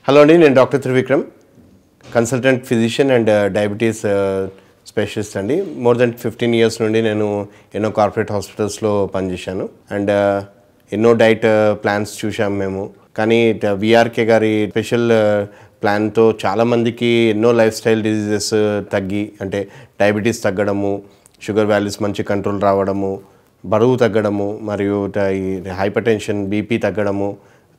Hello అండి, నేను doctor Trivikram, consultant physician and diabetes specialist అండి. మోర్ దెన్ 15 years నుండి నేను ఎన్నో కార్పొరేట్ హాస్పిటల్స్లో పనిచేశాను అండ్ ఎన్నో డైట్ ప్లాన్స్ చూసాము మేము. కానీ విఆర్కే గారి స్పెషల్ ప్లాన్తో చాలామందికి ఎన్నో లైఫ్ స్టైల్ డిజీజెస్ తగ్గి, అంటే డయాబెటీస్ తగ్గడము, షుగర్ వాల్యూస్ మంచి కంట్రోల్ రావడము, బరువు తగ్గడము, మరియు ఈ హైపర్ టెన్షన్, బీపీ తగ్గడము,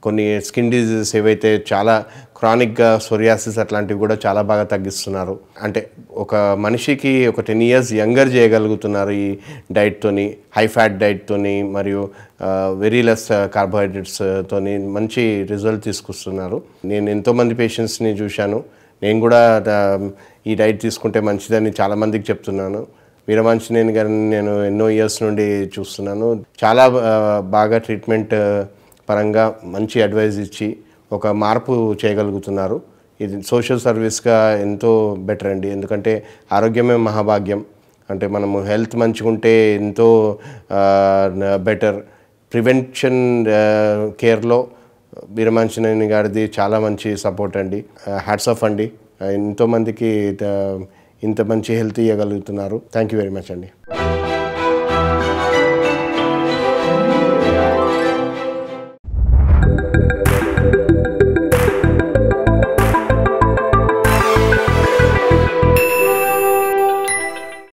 కొన్ని స్కిన్ డిజీజెస్ ఏవైతే చాలా క్రానిక్గా సోరియాసిస్ అట్లాంటివి కూడా చాలా బాగా తగ్గిస్తున్నారు. అంటే ఒక మనిషికి ఒక 10 years యంగర్ చేయగలుగుతున్నారు ఈ డైట్తోని, హై ఫ్యాట్ డైట్తోని మరియు వెరీ లెస్ కార్బోహైడ్రేట్స్తోని మంచి రిజల్ట్ తీసుకొస్తున్నారు. నేను ఎంతోమంది పేషెంట్స్ని చూశాను. నేను కూడా ఈ డైట్ తీసుకుంటే మంచిదని చాలామందికి చెప్తున్నాను. వీరమాంజనేయుని గారిని నేను ఎన్నో ఇయర్స్ నుండి చూస్తున్నాను. చాలా బాగా ట్రీట్మెంట్ పరంగా మంచి అడ్వైజ్ ఇచ్చి ఒక మార్పు చేయగలుగుతున్నారు. ఇది సోషల్ సర్వీస్గా ఎంతో బెటర్ అండి. ఎందుకంటే ఆరోగ్యమే మహాభాగ్యం. అంటే మనము హెల్త్ మంచిగా ఉంటే ఎంతో బెటర్. ప్రివెన్షన్ కేర్లో వీరమాంజనేయుని గారిది చాలా మంచి సపోర్ట్ అండి. హ్యాట్స్ ఆఫ్ అండి. ఎంతోమందికి ఇంత మంచి హెల్త్ ఇవ్వగలుగుతున్నారు. థ్యాంక్ యూ వెరీ మచ్ అండి.